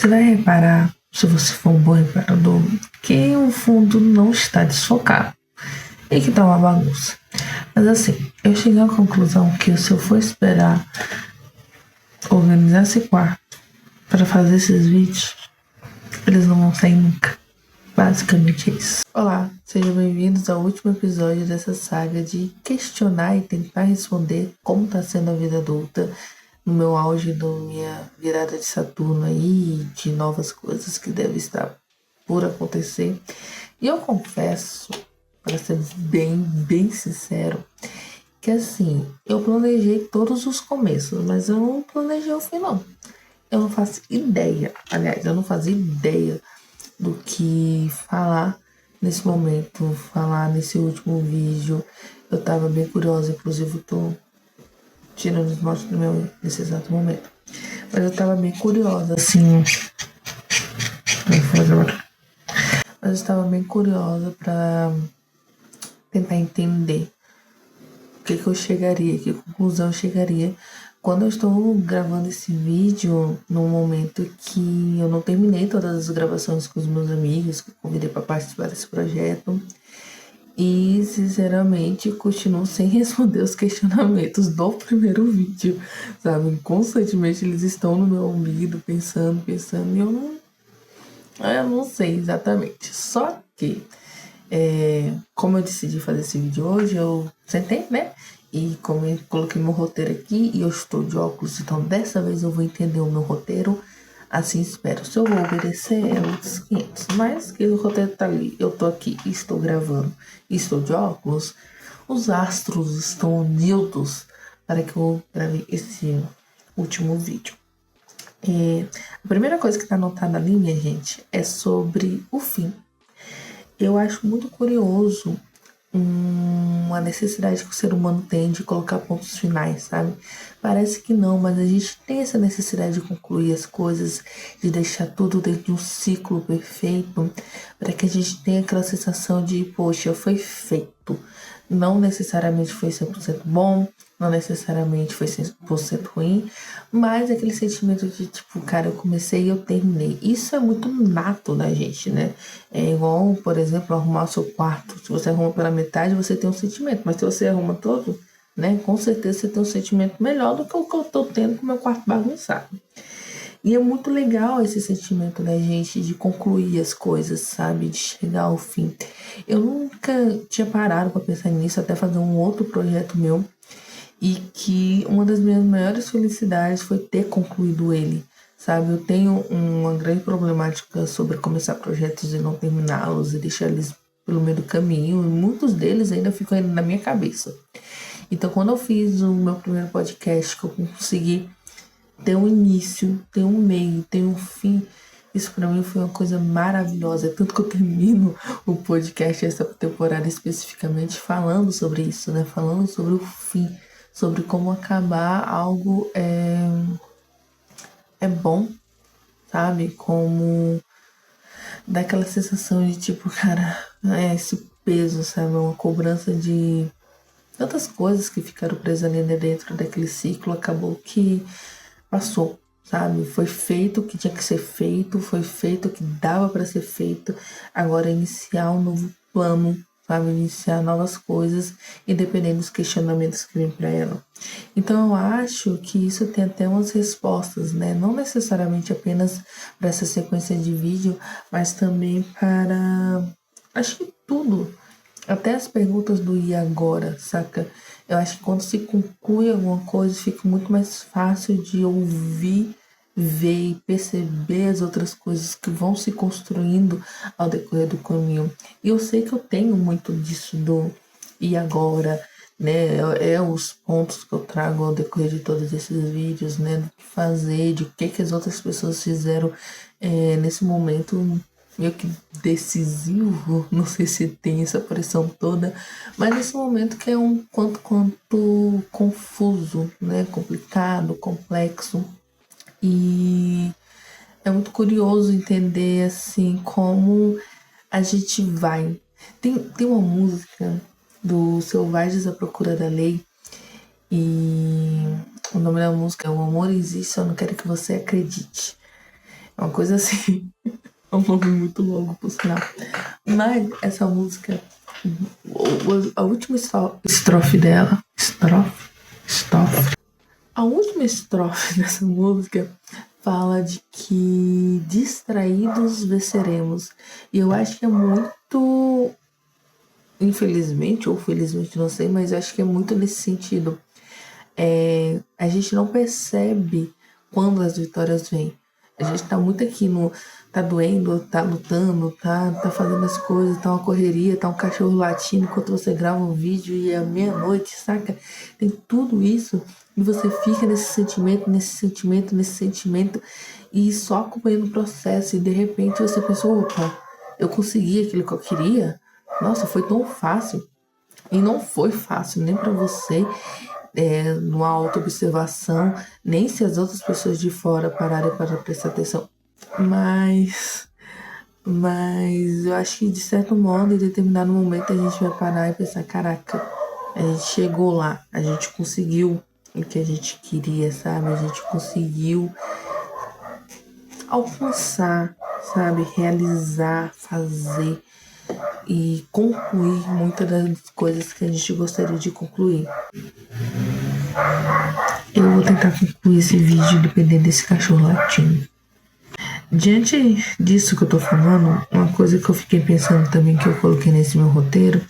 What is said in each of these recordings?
Você vai reparar, se você for um bom reparador, que o fundo não está desfocado e que tá uma bagunça. Mas assim, eu cheguei à conclusão que se eu for esperar organizar esse quarto para fazer esses vídeos, eles não vão sair nunca. Basicamente é isso. Olá, sejam bem-vindos ao último episódio dessa saga de questionar e tentar responder como está sendo a vida adulta no meu auge da minha virada de Saturno aí, de novas coisas que devem estar por acontecer. E eu confesso, para ser bem sincero, que assim, eu planejei todos os começos, mas eu não planejei o fim, não. Eu não faço ideia, aliás, eu não fazia ideia do que falar nesse momento, falar nesse último vídeo. Eu tava bem curiosa, inclusive eu tô tirando os motos do meu nesse exato momento. Mas eu tava bem curiosa, assim. Mas eu estava bem curiosa pra tentar entender o que eu chegaria, que conclusão eu chegaria quando eu estou gravando esse vídeo num momento que eu não terminei todas as gravações com os meus amigos, que eu convidei para participar desse projeto. E, sinceramente, continuo sem responder os questionamentos do primeiro vídeo, sabe? Constantemente eles estão no meu ouvido, pensando, e eu não sei exatamente. Só que, como eu decidi fazer esse vídeo hoje, eu sentei, né? E como eu coloquei meu roteiro aqui e eu estou de óculos, então dessa vez eu vou entender o meu roteiro. Assim espero. Se eu vou obedecer, é outros 500. Mas que o roteiro tá ali, eu tô aqui, estou gravando, estou de óculos, os astros estão unidos para que eu grave esse último vídeo. A primeira coisa que tá anotada ali, minha gente, é sobre o fim. Eu acho muito curioso uma necessidade que o ser humano tem de colocar pontos finais, sabe? Parece que não, mas a gente tem essa necessidade de concluir as coisas, de deixar tudo dentro de um ciclo perfeito, para que a gente tenha aquela sensação de, poxa, foi feito. Não necessariamente foi 100% bom, não necessariamente foi 100% ruim, mas aquele sentimento de tipo, cara, eu comecei e eu terminei. Isso é muito nato da gente, né? É igual, por exemplo, arrumar o seu quarto. Se você arruma pela metade, você tem um sentimento, mas se você arruma todo, né, com certeza você tem um sentimento melhor do que o que eu tô tendo com o meu quarto bagunçado. E é muito legal esse sentimento da gente de concluir as coisas, sabe? De chegar ao fim. Eu nunca tinha parado para pensar nisso, até fazer um outro projeto meu. E que uma das minhas maiores felicidades foi ter concluído ele, sabe? Eu tenho uma grande problemática sobre começar projetos e não terminá-los e deixar eles pelo meio do caminho. E muitos deles ainda ficam ainda na minha cabeça. Então, quando eu fiz o meu primeiro podcast, que eu consegui ter um início, ter um meio, ter um fim, isso pra mim foi uma coisa maravilhosa. Tanto que eu termino o podcast essa temporada especificamente falando sobre isso, né? Falando sobre o fim, sobre como acabar algo é bom, sabe? Como dá aquela sensação de tipo, cara, esse peso, sabe? Uma cobrança de tantas coisas que ficaram presas ali dentro daquele ciclo, acabou que passou, sabe? Foi feito o que tinha que ser feito, foi feito o que dava para ser feito. Agora iniciar um novo plano, sabe? Iniciar novas coisas, independente dos questionamentos que vêm para ela. Então eu acho que isso tem até umas respostas, né? Não necessariamente apenas para essa sequência de vídeo, mas também para, acho que tudo. Até as perguntas do e agora, saca? Eu acho que quando se conclui alguma coisa, fica muito mais fácil de ouvir, ver e perceber as outras coisas que vão se construindo ao decorrer do caminho. E eu sei que eu tenho muito disso do e agora, né? É os pontos que eu trago ao decorrer de todos esses vídeos, né? Do que fazer, de o que as outras pessoas fizeram nesse momento meio que decisivo, não sei se tem essa pressão toda, mas nesse momento que é um quanto confuso, né, complicado, complexo, e é muito curioso entender assim como a gente vai. Tem uma música do Selvagens à Procura da Lei e o nome da música é O Amor Existe, Eu Não Quero Que Você Acredite. Uma coisa assim. É um nome muito longo, por sinal. Mas essa música, a última estrofe dela, estrofe. A última estrofe dessa música fala de que distraídos venceremos. E eu acho que é muito, infelizmente, ou felizmente, não sei, mas eu acho que é muito nesse sentido. A gente não percebe quando as vitórias vêm. A gente tá muito aqui no. Tá doendo, tá lutando, tá fazendo as coisas, tá uma correria, tá um cachorro latindo enquanto você grava um vídeo e é meia-noite, saca? Tem tudo isso e você fica nesse sentimento e só acompanhando o processo e de repente você pensou, opa, eu consegui aquilo que eu queria? Nossa, foi tão fácil. E não foi fácil nem para você, numa auto-observação, nem se as outras pessoas de fora pararem para prestar atenção. Mas eu acho que de certo modo, em determinado momento, a gente vai parar e pensar, caraca, a gente chegou lá, a gente conseguiu o que a gente queria, sabe? A gente conseguiu alcançar, sabe? Realizar, fazer e concluir muitas das coisas que a gente gostaria de concluir. Eu vou tentar concluir esse vídeo dependendo desse cachorro latindo. Diante disso que eu tô falando, uma coisa que eu fiquei pensando também, que eu coloquei nesse meu roteiro,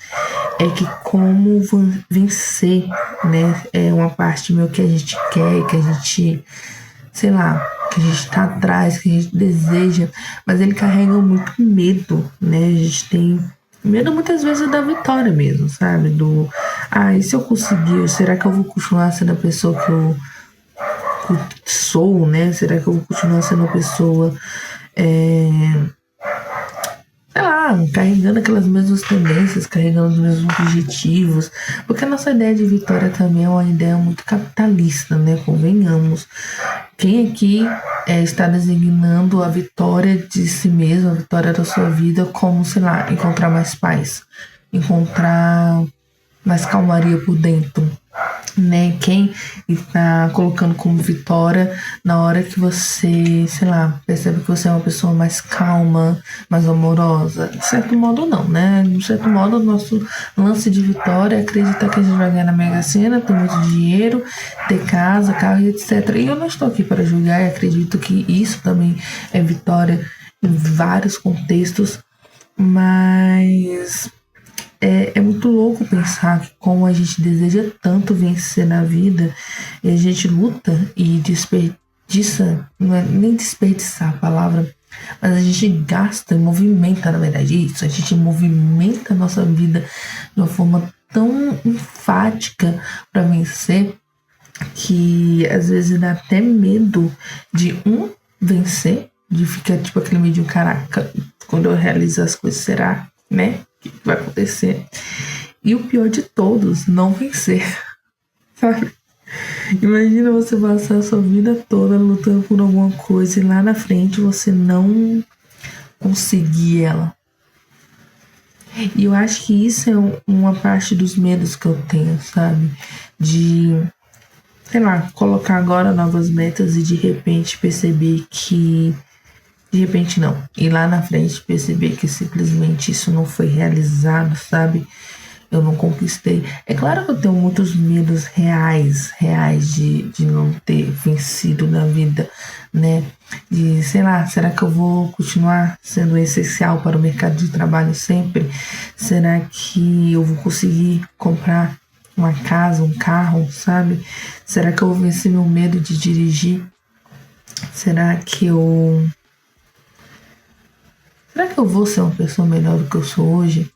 é que como vencer, né, é uma parte meu que a gente quer, que a gente, sei lá, que a gente tá atrás, que a gente deseja, mas ele carrega muito medo, né, a gente tem medo muitas vezes da vitória mesmo, sabe, e se eu conseguir, será que eu vou continuar sendo a pessoa que eu sou, né? Será que eu vou continuar sendo uma pessoa, sei lá, carregando aquelas mesmas tendências, carregando os mesmos objetivos? Porque a nossa ideia de vitória também é uma ideia muito capitalista, né? Convenhamos. Quem aqui está designando a vitória de si mesmo, a vitória da sua vida, como, sei lá, encontrar mais paz, encontrar mais calmaria por dentro, né? Quem está colocando como vitória na hora que você, sei lá, percebe que você é uma pessoa mais calma, mais amorosa? De certo modo, não, né? De certo modo, o nosso lance de vitória é acreditar que a gente vai ganhar na Mega Sena, ter muito dinheiro, ter casa, carro e etc. E eu não estou aqui para julgar e acredito que isso também é vitória em vários contextos, mas é muito louco pensar que como a gente deseja tanto vencer na vida, e a gente luta e desperdiça, não é nem desperdiçar a palavra, mas a gente gasta e movimenta, na verdade, isso. A gente movimenta a nossa vida de uma forma tão enfática para vencer que às vezes dá até medo de vencer, de ficar tipo aquele medo de caraca, quando eu realizar as coisas, será, né? O que vai acontecer? E o pior de todos, não vencer, sabe? Imagina você passar a sua vida toda lutando por alguma coisa e lá na frente você não conseguir ela. E eu acho que isso é uma parte dos medos que eu tenho, sabe? De, sei lá, colocar agora novas metas e de repente perceber que de repente não. E lá na frente perceber que simplesmente isso não foi realizado, sabe? Eu não conquistei. É claro que eu tenho muitos medos reais de não ter vencido na vida, né? De, sei lá, será que eu vou continuar sendo essencial para o mercado de trabalho sempre? Será que eu vou conseguir comprar uma casa, um carro, sabe? Será que eu vou vencer meu medo de dirigir? Será que eu vou ser uma pessoa melhor do que eu sou hoje?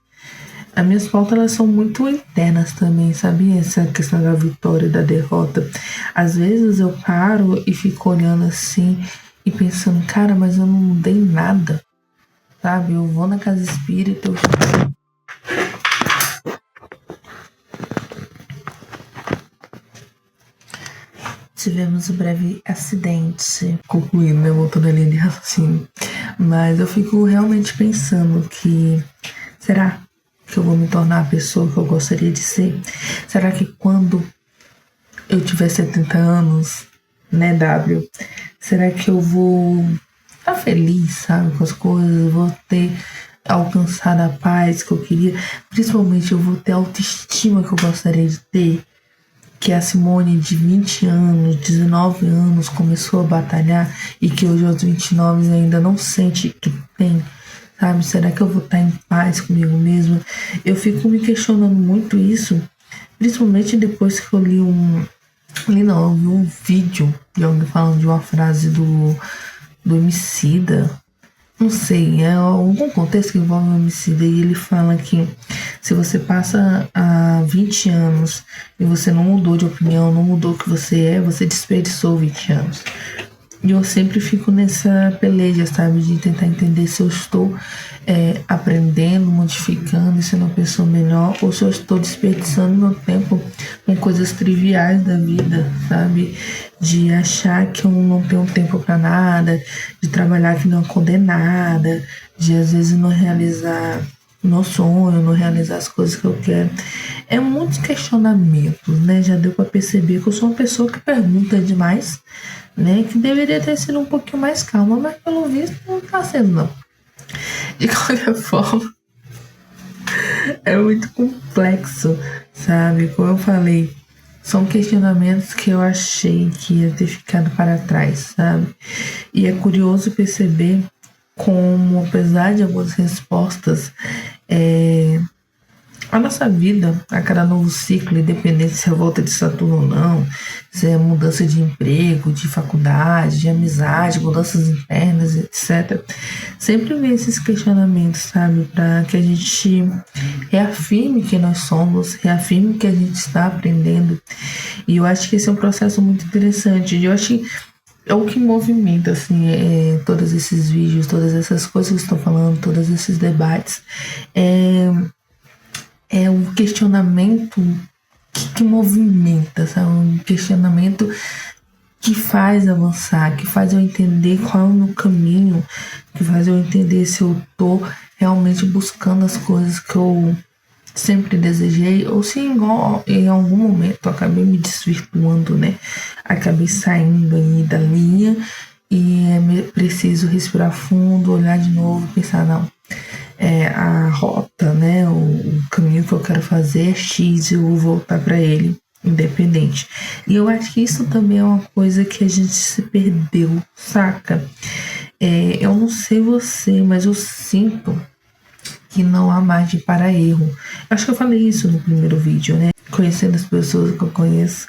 As minhas pautas, elas são muito internas também, sabe? Essa questão da vitória e da derrota. Às vezes eu paro e fico olhando assim e pensando, cara, mas eu não mudei nada, sabe? Eu vou na casa espírita, tivemos um breve acidente, concluindo, né? Voltando ali de raciocínio. Mas eu fico realmente pensando que, será que eu vou me tornar a pessoa que eu gostaria de ser? Será que quando eu tiver 70 anos, né, W? Será que eu vou estar feliz, sabe, com as coisas, vou ter alcançado a paz que eu queria, principalmente eu vou ter a autoestima que eu gostaria de ter, que a Simone de 20 anos, 19 anos começou a batalhar e que hoje aos 29 ainda não sente que tem, sabe? Será que eu vou estar em paz comigo mesma? Eu fico me questionando muito isso, principalmente depois que eu li eu vi um vídeo de alguém falando de uma frase do Emicida. Não sei, é algum contexto que envolve o Emicida e ele fala que se você passa há 20 anos e você não mudou de opinião, não mudou o que você é, você desperdiçou 20 anos. E eu sempre fico nessa peleja, sabe, de tentar entender se eu estou aprendendo, modificando e sendo uma pessoa melhor, ou se eu estou desperdiçando meu tempo com coisas triviais da vida, sabe? De achar que eu não tenho tempo para nada, de trabalhar que não condenada, de às vezes não realizar meu sonho, não realizar as coisas que eu quero. É muitos questionamentos, né? Já deu para perceber que eu sou uma pessoa que pergunta demais, né? Que deveria ter sido um pouquinho mais calma, mas pelo visto não tá sendo, não. De qualquer forma, é muito complexo, sabe? Como eu falei, são questionamentos que eu achei que ia ter ficado para trás, sabe? E é curioso perceber como, apesar de algumas respostas, a nossa vida, a cada novo ciclo, independente se é volta de Saturno ou não, se é mudança de emprego, de faculdade, de amizade, mudanças internas, etc., sempre vem esses questionamentos, sabe? Para que a gente reafirme quem nós somos, reafirme que a gente está aprendendo. E eu acho que esse é um processo muito interessante. Eu acho que é o que movimenta, assim, todos esses vídeos, todas essas coisas que eu estou falando, todos esses debates. É um questionamento que movimenta, sabe? Um questionamento que faz avançar, que faz eu entender qual é o meu caminho, que faz eu entender se eu tô realmente buscando as coisas que eu sempre desejei, ou se em algum momento eu acabei me desvirtuando, né? Acabei saindo aí da linha e preciso respirar fundo, olhar de novo, pensar, não, a rota, né, o caminho que eu quero fazer é X e eu vou voltar para ele, independente. E eu acho que isso também é uma coisa que a gente se perdeu, saca? Eu não sei você, mas eu sinto que não há margem para erro. Acho que eu falei isso no primeiro vídeo, né? Conhecendo as pessoas que eu conheço,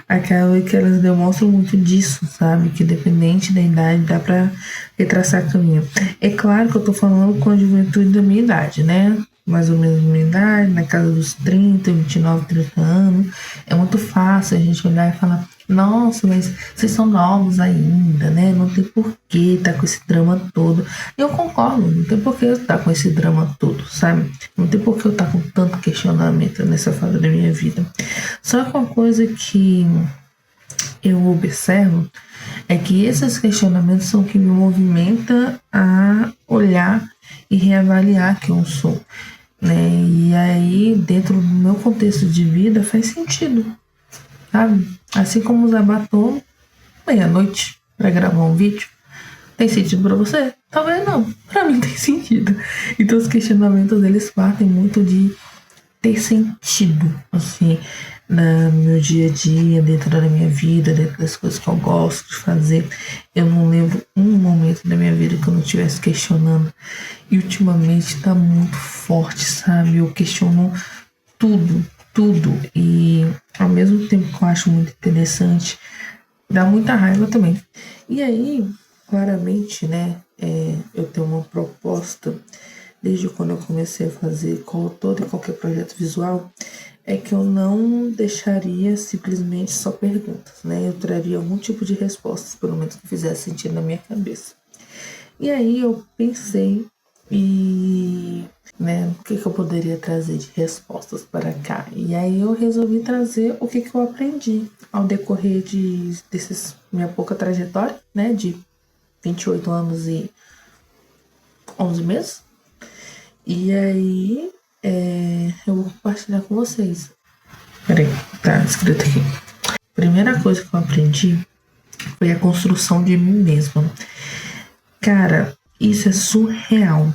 acaba que elas demonstram muito disso, sabe? Que independente da idade dá pra retraçar caminho. É claro que eu tô falando com a juventude da minha idade, né? Mais ou menos da minha idade, na casa dos 30, 29, 30 anos. É muito fácil a gente olhar e falar, nossa, mas vocês são novos ainda, né? Não tem porquê estar com esse drama todo. E eu concordo, não tem porquê eu estar com esse drama todo, sabe? Não tem porquê eu estar com tanto questionamento nessa fase da minha vida. Só que uma coisa que eu observo é que esses questionamentos são o que me movimenta a olhar e reavaliar quem eu sou, né? E aí, dentro do meu contexto de vida, faz sentido, sabe? Assim como usar batom meia-noite para gravar um vídeo, tem sentido para você? Talvez não, para mim tem sentido. Então os questionamentos eles partem muito de ter sentido, assim, no meu dia a dia, dentro da minha vida, dentro das coisas que eu gosto de fazer. Eu não lembro um momento da minha vida que eu não estivesse questionando. E ultimamente tá muito forte, sabe? Eu questiono tudo, tudo. E ao mesmo tempo que eu acho muito interessante, dá muita raiva também. E aí, claramente, né, eu tenho uma proposta desde quando eu comecei a fazer todo e qualquer projeto visual, é que eu não deixaria simplesmente só perguntas, né? Eu traria algum tipo de respostas, pelo menos que fizesse sentido na minha cabeça. E aí eu pensei né, o que eu poderia trazer de respostas para cá. E aí eu resolvi trazer o que eu aprendi ao decorrer desses minha pouca trajetória, né, de 28 anos e 11 meses. E aí, eu vou compartilhar com vocês. Peraí, tá escrito aqui. Primeira coisa que eu aprendi foi a construção de mim mesma. Cara, isso é surreal.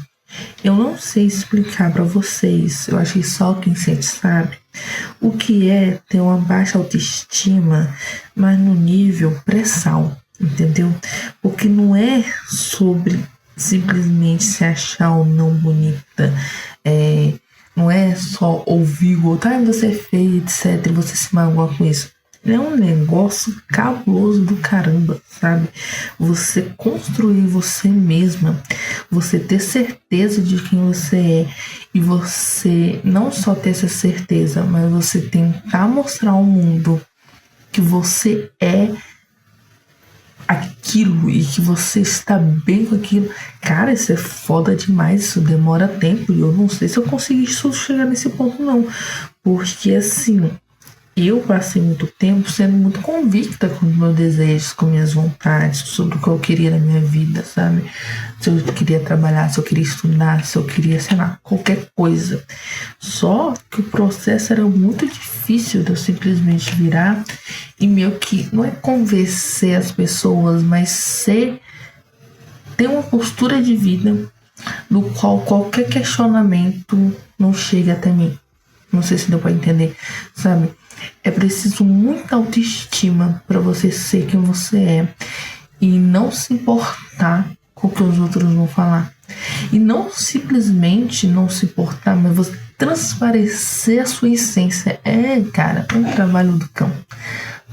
Eu não sei explicar pra vocês, eu acho que só quem sente sabe, o que é ter uma baixa autoestima, mas no nível pré-sal, entendeu? Porque não é sobre simplesmente se achar ou não bonita, é, não é só ouvir o outro, você é feia, etc, e você se magoa com isso. É um negócio cabuloso do caramba, sabe? Você construir você mesma, você ter certeza de quem você é e você não só ter essa certeza, mas você tentar mostrar ao mundo que você é aquilo e que você está bem com aquilo. Cara, isso é foda demais, isso demora tempo e eu não sei se eu consegui chegar nesse ponto não. Porque assim, eu passei muito tempo sendo muito convicta com os meus desejos, com minhas vontades, sobre o que eu queria na minha vida, sabe? Se eu queria trabalhar, se eu queria estudar, se eu queria, sei lá, qualquer coisa. Só que o processo era muito difícil de eu simplesmente virar e meio que, não é convencer as pessoas, mas ter uma postura de vida no qual qualquer questionamento não chega até mim. Não sei se deu pra entender, sabe? É preciso muita autoestima para você ser quem você é e não se importar com o que os outros vão falar. E não simplesmente não se importar, mas você transparecer a sua essência. É, cara, é um trabalho do cão.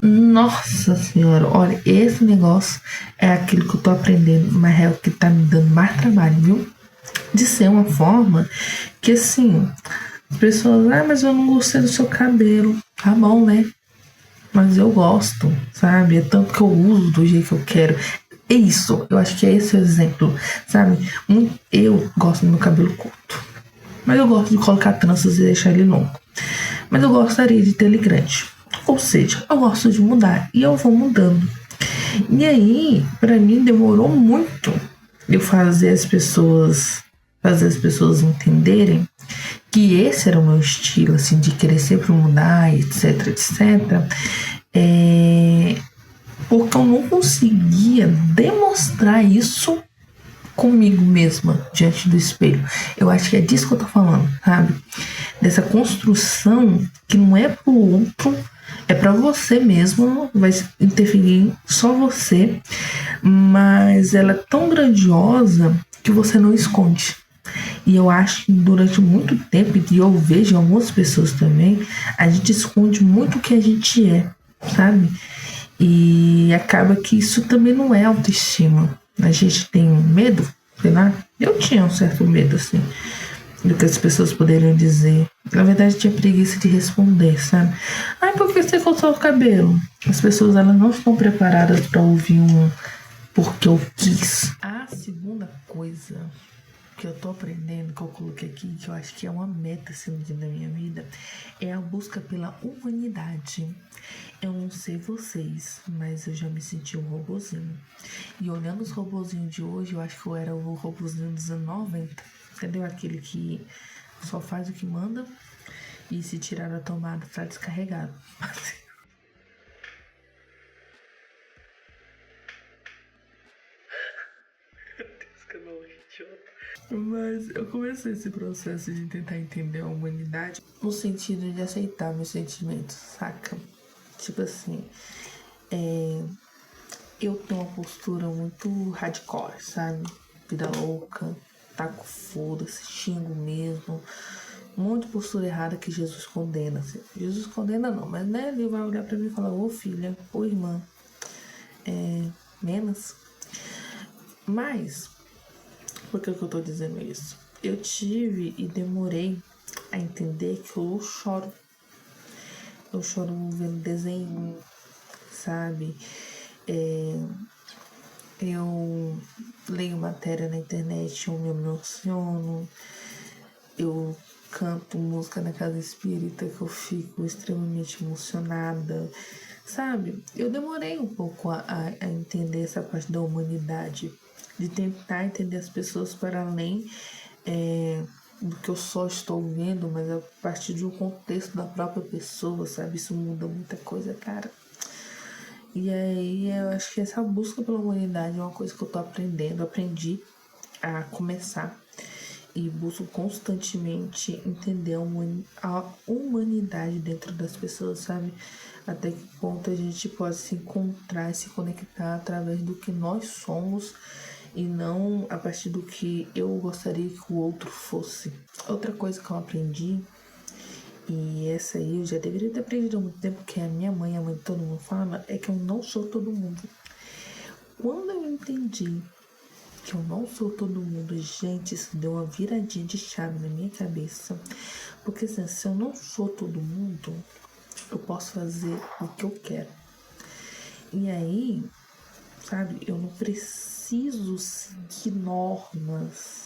Nossa senhora, olha, esse negócio é aquilo que eu tô aprendendo, mas é o que tá me dando mais trabalho, viu? De ser uma forma que assim, as pessoas, mas eu não gostei do seu cabelo. Tá bom, né? Mas eu gosto, sabe? É tanto que eu uso do jeito que eu quero. É isso, eu acho que é esse o exemplo, sabe? Eu gosto do meu cabelo curto, mas eu gosto de colocar tranças e deixar ele longo. Mas eu gostaria de ter ele grande. Ou seja, eu gosto de mudar e eu vou mudando. E aí, pra mim, demorou muito eu fazer as pessoas entenderem que esse era o meu estilo, assim, de querer sempre mudar, etc, etc. É, porque eu não conseguia demonstrar isso comigo mesma diante do espelho. Eu acho que é disso que eu tô falando, sabe? Dessa construção que não é pro outro, é para você mesmo, vai interferir só você, mas ela é tão grandiosa que você não esconde. E eu acho que durante muito tempo, e eu vejo algumas pessoas também, a gente esconde muito o que a gente é, sabe? E acaba que isso também não é autoestima. A gente tem medo, sei lá. Eu tinha um certo medo, assim, do que as pessoas poderiam dizer. Na verdade, tinha preguiça de responder, sabe? Ai, por que você cortou o cabelo? As pessoas, elas não estão preparadas para ouvir um porque eu quis. A segunda coisa que eu tô aprendendo, que eu coloquei aqui, que eu acho que é uma meta assim, da minha vida, é a busca pela humanidade. Eu não sei vocês, mas eu já me senti um robozinho. E olhando os robozinhos de hoje, eu acho que eu era o robozinho dos anos 90. Entendeu? Aquele que só faz o que manda e se tirar da tomada tá descarregado. Mas eu comecei esse processo de tentar entender a humanidade no sentido de aceitar meus sentimentos, saca? Tipo assim, eu tenho uma postura muito hardcore, sabe? Vida louca, taco foda-se, xingo mesmo. Um monte de postura errada que Jesus condena. Assim. Jesus condena não, mas né, ele vai olhar pra mim e falar, ô filha, ô irmã, menos. Mas, por que eu tô dizendo isso? Eu tive e demorei a entender que eu choro. Eu choro vendo desenho, sabe? Eu leio matéria na internet, eu me emociono. Eu canto música na casa espírita que eu fico extremamente emocionada, sabe? Eu demorei um pouco a entender essa parte da humanidade, de tentar entender as pessoas para além do que eu só estou vendo, mas a partir de um contexto da própria pessoa, sabe? Isso muda muita coisa, cara. E aí eu acho que essa busca pela humanidade é uma coisa que eu tô aprendi a começar e busco constantemente entender a humanidade dentro das pessoas, sabe? Até que ponto a gente pode se encontrar e se conectar através do que nós somos e não a partir do que eu gostaria que o outro fosse. Outra coisa que eu aprendi, e essa aí eu já deveria ter aprendido há muito tempo, que a minha mãe, a mãe de todo mundo fala, é que eu não sou todo mundo. Quando eu entendi que eu não sou todo mundo, gente, isso deu uma viradinha de chave na minha cabeça. Porque assim, se eu não sou todo mundo, eu posso fazer o que eu quero. E aí, sabe, eu não preciso seguir normas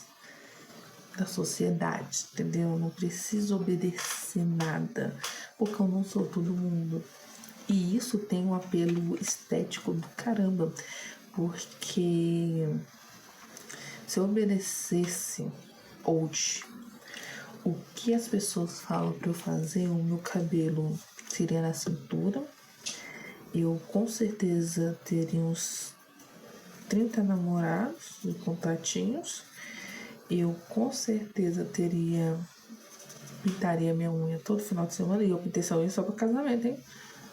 da sociedade, entendeu? Eu não preciso obedecer nada, porque eu não sou todo mundo. E isso tem um apelo estético do caramba, porque se eu obedecesse hoje o que as pessoas falam para eu fazer, o meu cabelo seria na cintura, eu com certeza teria uns 30 namorados e contatinhos, eu com certeza pintaria minha unha todo final de semana, e eu pintei essa unha só para casamento, hein?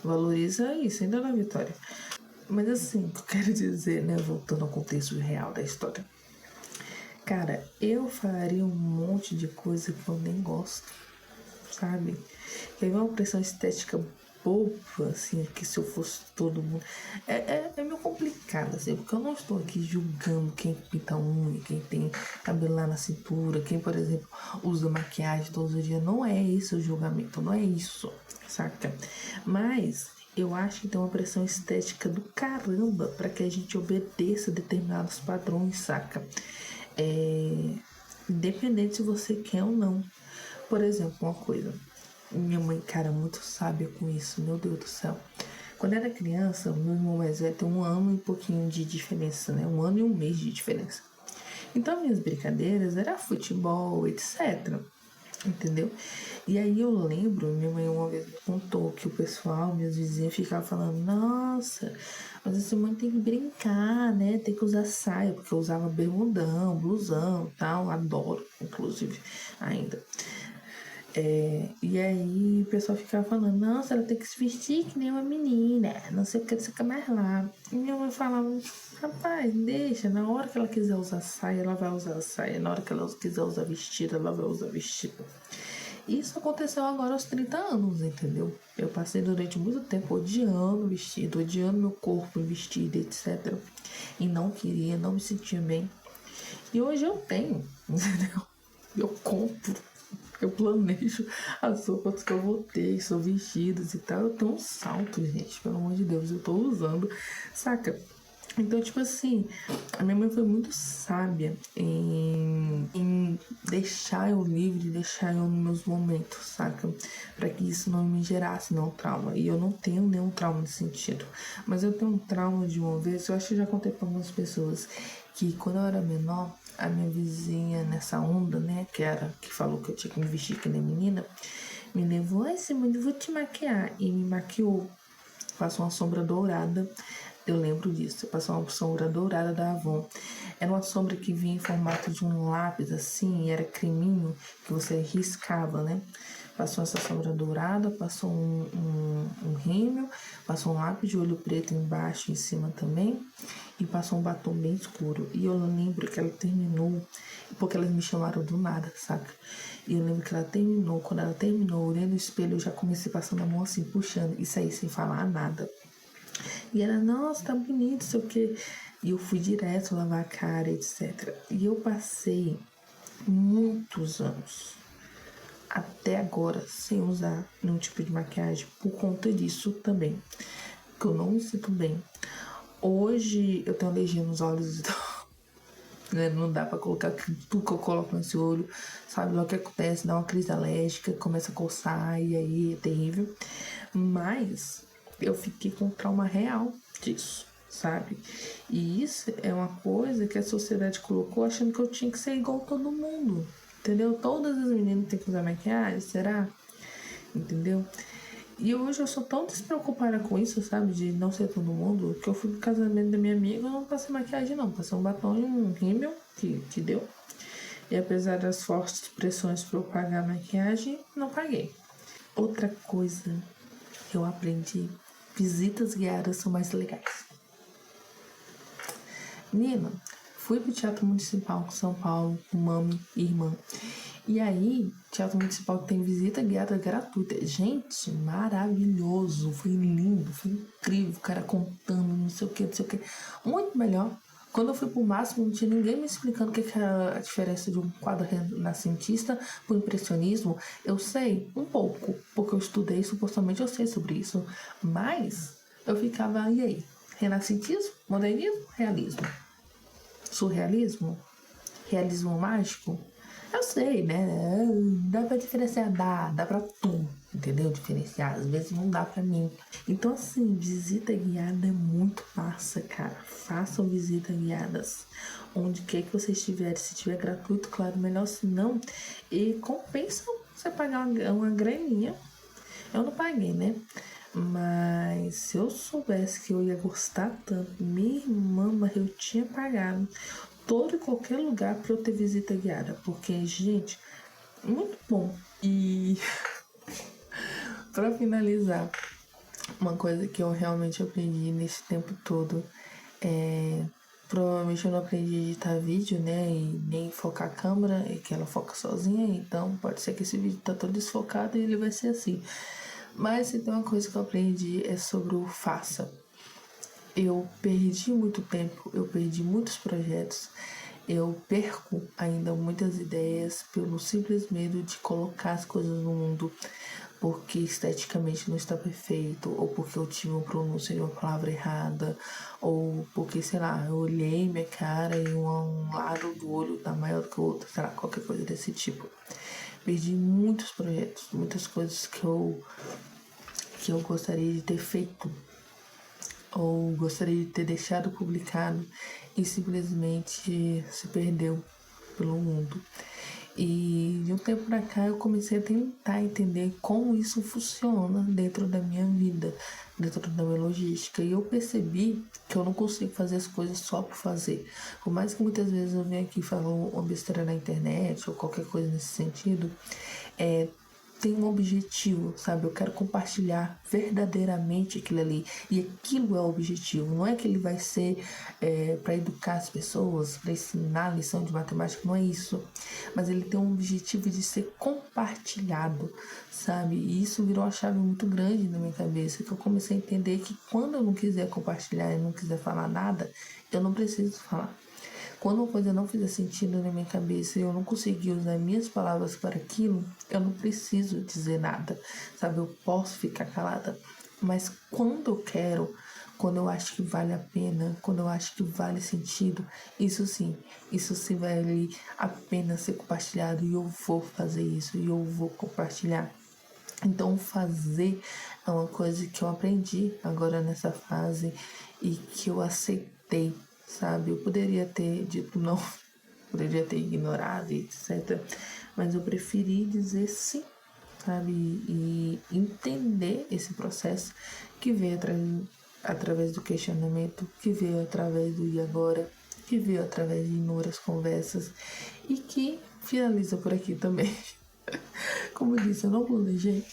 Valoriza isso, ainda na Vitória. Mas assim, o que eu quero dizer, né, voltando ao contexto real da história, cara, eu faria um monte de coisa que eu nem gosto, sabe? E aí uma pressão estética boba, assim, que se eu fosse todo mundo. É meio complicado, assim, porque eu não estou aqui julgando quem pinta unha, quem tem cabelo lá na cintura, quem, por exemplo, usa maquiagem todos os dias. Não é esse o julgamento, não é isso, saca? Mas eu acho que tem uma pressão estética do caramba para que a gente obedeça determinados padrões, saca? Independente se você quer ou não. Por exemplo, uma coisa. Minha mãe, cara, muito sábia com isso, meu Deus do céu. Quando eu era criança, meu irmão mais velho tem 1 ano e pouquinho de diferença, né? 1 ano e 1 mês de diferença. Então, minhas brincadeiras era futebol, etc. Entendeu? E aí eu lembro, minha mãe uma vez me contou que o pessoal, meus vizinhos, ficavam falando, nossa, mas essa mãe tem que brincar, né? Tem que usar saia, porque eu usava bermudão, blusão e tal, adoro, inclusive, ainda. E aí o pessoal ficava falando, nossa, ela tem que se vestir que nem uma menina, não sei o que, não sei o que mais lá. E minha mãe falava, rapaz, deixa, na hora que ela quiser usar saia, ela vai usar saia, na hora que ela quiser usar vestido, ela vai usar vestido. Isso aconteceu agora aos 30 anos, entendeu? Eu passei durante muito tempo odiando vestido, odiando meu corpo em vestido, etc. E não queria, não me sentia bem. E hoje eu tenho, entendeu? Eu compro, eu planejo as roupas que eu vou ter, são vestidos e tal. Eu tenho um salto, gente, pelo amor de Deus, eu tô usando, saca? Então, tipo assim, a minha mãe foi muito sábia em deixar eu livre, deixar eu nos meus momentos, saca? Pra que isso não me gerasse nenhum trauma. E eu não tenho nenhum trauma nesse sentido. Mas eu tenho um trauma de uma vez, eu acho que já contei pra algumas pessoas, que quando eu era menor, a minha vizinha nessa onda, né, que falou que eu tinha que me vestir que nem menina, me levou, ai Simone, eu vou te maquiar. E me maquiou. Passou uma sombra dourada. Eu lembro disso. Passou uma sombra dourada da Avon. Era uma sombra que vinha em formato de um lápis, assim, e era creminho que você riscava, né? Passou essa sombra dourada, passou um rímel, passou um lápis de olho preto embaixo e em cima também, e passou um batom bem escuro. E eu lembro que ela terminou, porque elas me chamaram do nada, saca? E eu lembro que ela terminou, quando ela terminou, olhando no espelho, eu já comecei passando a mão assim, puxando, e saí sem falar nada. E ela, nossa, tá bonito, sei o quê. E eu fui direto lavar a cara, etc. E eu passei muitos anos, até agora, sem usar nenhum tipo de maquiagem, por conta disso também. Que eu não me sinto bem. Hoje eu tenho alergia nos olhos, então, né, não dá pra colocar tudo que eu coloco nesse olho, sabe? Logo que acontece, dá uma crise alérgica, começa a coçar e aí é terrível. Mas eu fiquei com trauma real disso, sabe? E isso é uma coisa que a sociedade colocou achando que eu tinha que ser igual todo mundo, entendeu? Todas as meninas têm que usar maquiagem, será? Entendeu? E hoje eu sou tão despreocupada com isso, sabe? De não ser todo mundo, que eu fui pro casamento da minha amiga e não passei maquiagem, não. Passei um batom e um rímel, que deu. E apesar das fortes pressões para eu pagar a maquiagem, não paguei. Outra coisa que eu aprendi, visitas guiadas são mais legais. Menina, fui pro Teatro Municipal de São Paulo com mami e irmã. E aí, Teatro Municipal tem visita guiada gratuita. Gente, maravilhoso. Foi lindo, foi incrível. O cara contando, não sei o que, não sei o que. Muito melhor. Quando eu fui pro máximo, não tinha ninguém me explicando o que era a diferença de um quadro renascentista pro impressionismo. Eu sei um pouco, porque eu estudei, supostamente eu sei sobre isso. Mas eu ficava, e aí? Renascentismo? Modernismo? Realismo? Surrealismo? Realismo mágico? Eu sei, né? Dá pra diferenciar, dá pra tu, entendeu? Diferenciar, às vezes não dá pra mim. Então, assim, visita guiada é muito massa, cara. Façam visitas guiadas. Onde quer que você estiver, se tiver gratuito, claro, melhor se não. E compensa você pagar uma graninha. Eu não paguei, né? Mas se eu soubesse que eu ia gostar tanto, minha irmã, mas eu tinha pagado todo e qualquer lugar para eu ter visita guiada. Porque, gente, muito bom. E para finalizar, uma coisa que eu realmente aprendi nesse tempo todo é. Provavelmente eu não aprendi a editar vídeo, né? E nem focar a câmera, e que ela foca sozinha. Então pode ser que esse vídeo tá todo desfocado e ele vai ser assim. Mas se tem uma coisa que eu aprendi é sobre o faça. Eu perdi muito tempo, eu perdi muitos projetos, eu perco ainda muitas ideias pelo simples medo de colocar as coisas no mundo porque esteticamente não está perfeito, ou porque eu tive uma pronúncia de uma palavra errada, ou porque, sei lá, eu olhei minha cara e um lado do olho tá maior do que o outro, sei lá, qualquer coisa desse tipo. Perdi muitos projetos, muitas coisas que eu gostaria de ter feito ou gostaria de ter deixado publicado e simplesmente se perdeu pelo mundo. E de um tempo pra cá eu comecei a tentar entender como isso funciona dentro da minha vida, dentro da minha logística. E eu percebi que eu não consigo fazer as coisas só por fazer. Por mais que muitas vezes eu venha aqui falar uma besteira na internet ou qualquer coisa nesse sentido, tem um objetivo, sabe? Eu quero compartilhar verdadeiramente aquilo ali. E aquilo é o objetivo. Não é que ele vai ser para educar as pessoas, para ensinar a lição de matemática, não é isso. Mas ele tem um objetivo de ser compartilhado, sabe? E isso virou uma chave muito grande na minha cabeça, que eu comecei a entender que quando eu não quiser compartilhar e não quiser falar nada, eu não preciso falar. Quando uma coisa não fizer sentido na minha cabeça e eu não conseguir usar minhas palavras para aquilo, eu não preciso dizer nada, sabe? Eu posso ficar calada. Mas quando eu quero, quando eu acho que vale a pena, quando eu acho que vale sentido, isso sim vale a pena ser compartilhado e eu vou fazer isso e eu vou compartilhar. Então, fazer é uma coisa que eu aprendi agora nessa fase e que eu aceitei, sabe? Eu poderia ter dito não, poderia ter ignorado, etc. Mas eu preferi dizer sim, sabe? E entender esse processo que veio através do questionamento, que veio através do e agora, que veio através de inúmeras conversas e que finaliza por aqui também. Como eu disse, eu não planejei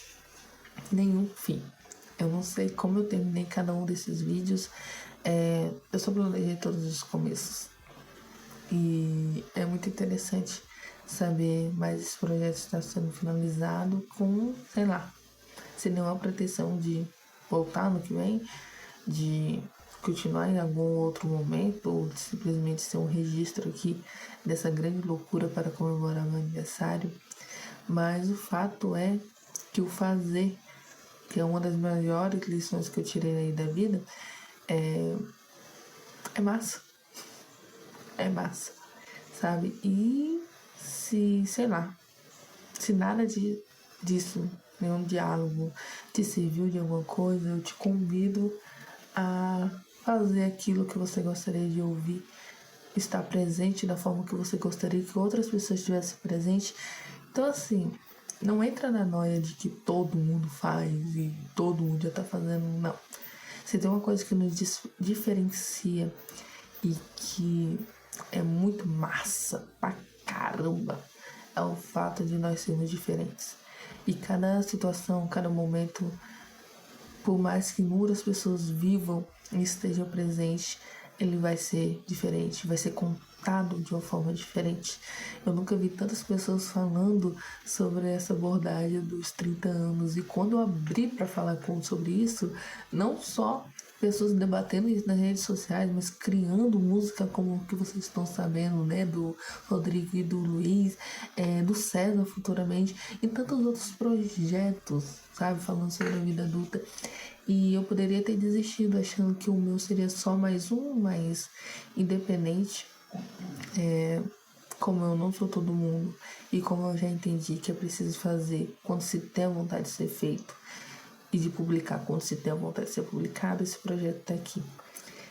nenhum fim. Eu não sei como eu terminei cada um desses vídeos. Eu só planejei todos os começos. E é muito interessante saber mais esse projeto está sendo finalizado com, sei lá, sem nenhuma pretensão de voltar no que vem, de continuar em algum outro momento ou de simplesmente ser um registro aqui dessa grande loucura para comemorar meu aniversário. Mas o fato é que o fazer, que é uma das maiores lições que eu tirei aí da vida, é massa. É massa, sabe? E se, sei lá, se nada disso, nenhum diálogo te serviu de alguma coisa, eu te convido a fazer aquilo que você gostaria de ouvir, estar presente da forma que você gostaria que outras pessoas estivessem presentes. Então, assim, não entra na noia de que todo mundo faz e todo mundo já tá fazendo, não. Se tem uma coisa que nos diferencia e que é muito massa pra caramba, é o fato de nós sermos diferentes. E cada situação, cada momento, por mais que muitas pessoas vivam e estejam presentes, ele vai ser diferente, vai ser contado de uma forma diferente. Eu nunca vi tantas pessoas falando sobre essa abordagem dos 30 anos. E quando eu abri para falar sobre isso, não só pessoas debatendo isso nas redes sociais, mas criando música como o que vocês estão sabendo, né? Do Rodrigo e do Luiz, do César futuramente, e tantos outros projetos, sabe? Falando sobre a vida adulta. E eu poderia ter desistido achando que o meu seria só mais um, mais independente. Como eu não sou todo mundo e como eu já entendi que é preciso fazer quando se tem a vontade de ser feito e de publicar quando se tem a vontade de ser publicado, esse projeto tá aqui.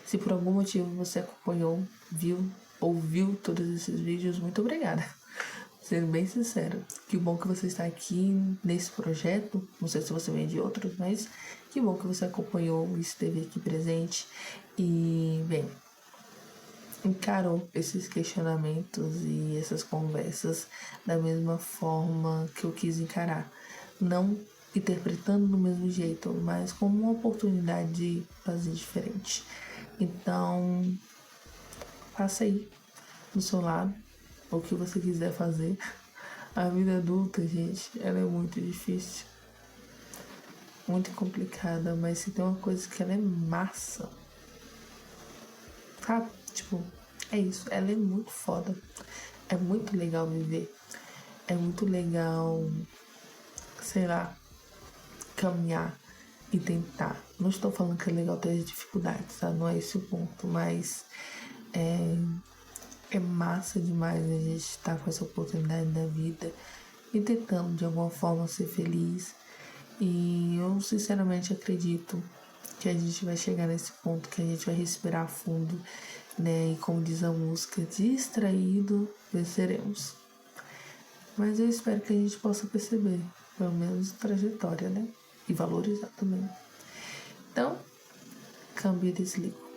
Se por algum motivo você acompanhou, viu, ouviu todos esses vídeos, muito obrigada. Sendo bem sincero, que bom que você está aqui nesse projeto. Não sei se você vem de outros, mas que bom que você acompanhou e esteve aqui presente. E, bem, encarou esses questionamentos e essas conversas da mesma forma que eu quis encarar. Não interpretando do mesmo jeito, mas como uma oportunidade de fazer diferente. Então, faça aí do seu lado o que você quiser fazer. A vida adulta, gente, ela é muito difícil, muito complicada, mas se tem uma coisa que ela é massa, sabe? Tipo, é isso, ela é muito foda. É muito legal viver. É muito legal, sei lá, caminhar e tentar. Não estou falando que é legal ter as dificuldades, tá? Não é esse o ponto, mas é massa demais a gente estar com essa oportunidade da vida e tentando de alguma forma ser feliz. E eu sinceramente acredito que a gente vai chegar nesse ponto que a gente vai respirar fundo, né? E como diz a música, distraído venceremos. Mas eu espero que a gente possa perceber, pelo menos trajetória, né? E valorizar também. Então, câmbio e desligo.